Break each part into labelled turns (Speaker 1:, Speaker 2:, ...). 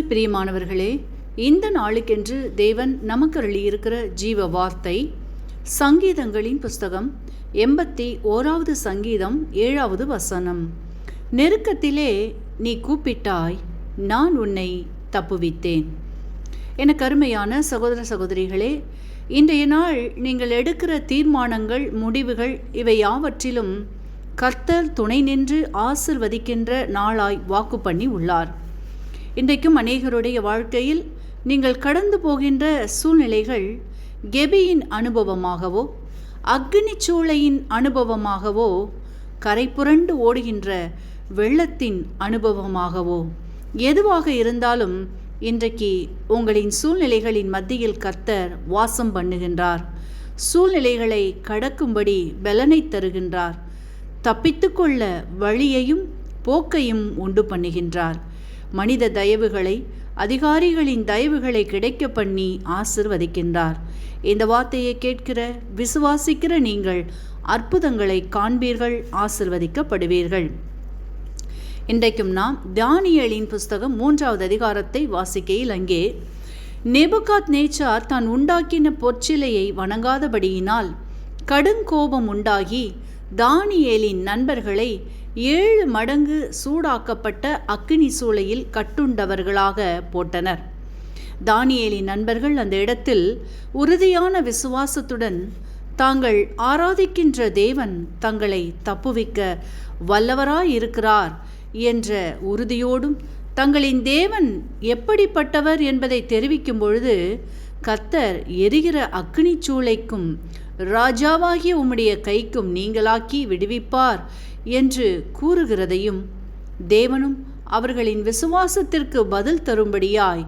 Speaker 1: கிறிஸ்துவில் பிரியமானவர்களே, இந்த நாளுக்கென்று தேவன் நமக்கு அருளியிருக்கிற ஜீவ வார்த்தை சங்கீதங்களின் புஸ்தகம் 81வது சங்கீதம் 7வது வசனம். நெருக்கத்திலே நீ கூப்பிட்டாய், நான் உன்னை தப்புவித்தேன். எனக்கு அருமையான சகோதர சகோதரிகளே, இன்றைய நாள் நீங்கள் எடுக்கிற தீர்மானங்கள், முடிவுகள் இவை யாவற்றிலும் கர்த்தர் துணை நின்று ஆசிர்வதிக்கின்ற நாளாய் வாக்கு பண்ணி உள்ளார். இன்றைக்கும் அநேகருடைய வாழ்க்கையில் நீங்கள் கடந்து போகின்ற சூழ்நிலைகள் கெபியின் அனுபவமாகவோ, அக்னி சூளையின் அனுபவமாகவோ, கரை புரண்டு ஓடுகின்ற வெள்ளத்தின் அனுபவமாகவோ எதுவாக இருந்தாலும் இன்றைக்கு உங்களின் சூழ்நிலைகளின் மத்தியில் கர்த்தர் வாசம் பண்ணுகின்றார். சூழ்நிலைகளை கடக்கும்படி பலனை தருகின்றார். தப்பித்துக்கொள்ள வழியையும் போக்கையும் உண்டு பண்ணுகின்றார். மனித தயவுகளை, அதிகாரிகளின் தயவுகளை கிடைக்க பண்ணி ஆசிர்வதிக்கின்றார். இந்த வார்த்தையை கேட்கிற, விசுவாசிக்கிற நீங்கள் அற்புதங்களை காண்பீர்கள், ஆசிர்வதிக்கப்படுவீர்கள். இன்றைக்கும் நாம் தானியேலின் புஸ்தகம் 3வது அதிகாரத்தை வாசிக்கையில் அங்கே நேபுகாத்நேச்சார் தான் உண்டாக்கின பொற்சிலையை வணங்காதபடியினால் கடுங்கோபம் உண்டாகி தானியேலின் நண்பர்களை 7 மடங்கு சூடாக்கப்பட்ட அக்கினி சூளையில் கட்டுண்டவர்களாக போட்டனர். தானியேலின் நண்பர்கள் அந்த இடத்தில் உறுதியான விசுவாசத்துடன் தாங்கள் ஆராதிக்கின்ற தேவன் தங்களை தப்புவிக்க வல்லவராயிருக்கிறார் என்ற உறுதியோடும், தங்களின் தேவன் எப்படிப்பட்டவர் என்பதை தெரிவிக்கும் பொழுது, கர்த்தர் எரிகிற அக்கினி சூளைக்கும் ராஜாவாகிய உம்முடைய கைக்கும் நீங்களாக்கி விடுவிப்பார் என்று கூறுகிறதையும், தேவனும் அவர்களின் விசுவாசத்திற்கு பதில் தரும்படியாய்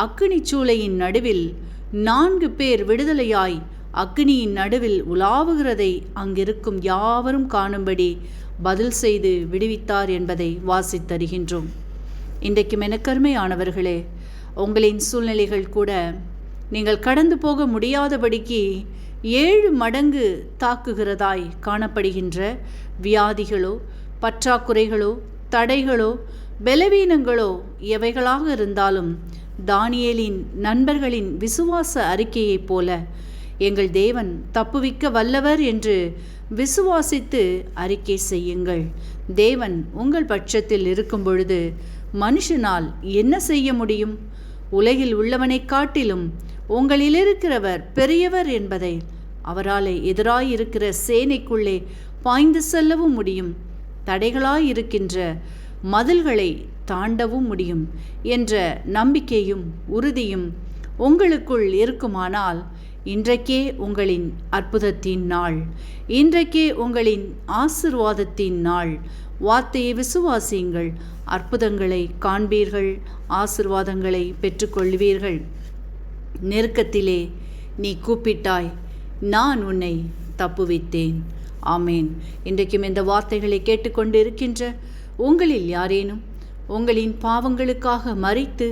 Speaker 1: அக்கினி சூளையின் நடுவில் 4 பேர் விடுதலையாய் அக்கினியின் நடுவில் உலாவுகிறதை அங்கிருக்கும் யாவரும் காணும்படி பதில் செய்து விடுவித்தார் என்பதை வாசித்தருகின்றோம். இன்றைக்கும் எனக்கருமையானவர்களே, உங்களின் சூழ்நிலைகள் கூட நீங்கள் கடந்து போக முடியாதபடிக்கு 7 மடங்கு தாக்குகிறதாய் காணப்படுகின்ற வியாதிகளோ, பற்றாக்குறைகளோ, தடைகளோ, பலவீனங்களோ எவைகளாக இருந்தாலும், தானியேலின் நண்பர்களின் விசுவாச அறிக்கையைப் போல எங்கள் தேவன் தப்புவிக்க வல்லவர் என்று விசுவாசித்து அறிக்கை செய்யுங்கள். தேவன் உங்கள் பட்சத்தில் இருக்கும் பொழுது மனுஷனால் என்ன செய்ய முடியும்? உலகில் உள்ளவனை காட்டிலும் உங்களில் இருக்கிறவர் பெரியவர் என்பதை அவராலே எதிராயிருக்கிற சேனைக்குள்ளே பாய்ந்து செல்லவும் முடியும், தடைகளாயிருக்கின்ற மதில்களை தாண்டவும் முடியும் என்ற நம்பிக்கையும் உறுதியும் உங்களுக்குள் இருக்குமானால், இன்றைக்கே உங்களின் அற்புதத்தின் நாள், இன்றைக்கே உங்களின் ஆசீர்வாதத்தின் நாள். வார்த்தையை விசுவாசியுங்கள், அற்புதங்களை காண்பீர்கள், ஆசீர்வாதங்களை பெற்றுக்கொள்வீர்கள். நெருக்கத்திலே நீ கூப்பிட்டாய், நான் உன்னை தப்புவித்தேன். ஆமேன். இன்றைக்கும் இந்த வார்த்தைகளை கேட்டுக்கொண்டு இருக்கின்ற உங்களில் யாரேனும் உங்களின் பாவங்களுக்காக மரித்து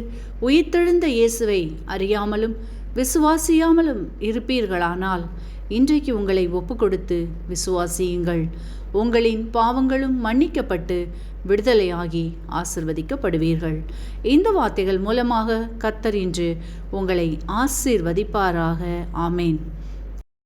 Speaker 1: உயிர்த்தெழுந்த இயேசுவை அறியாமலும் விசுவாசியாமலும் இருப்பீர்களானால், இன்றைக்கு உங்களை ஒப்பு கொடுத்து விசுவாசியுங்கள். உங்களின் பாவங்களும் மன்னிக்கப்பட்டு விடுதலையாகி ஆசிர்வதிக்கப்படுவீர்கள். இந்த வார்த்தைகள் மூலமாக கர்த்தர் இன்று உங்களை ஆசீர்வதிப்பாராக. ஆமேன்.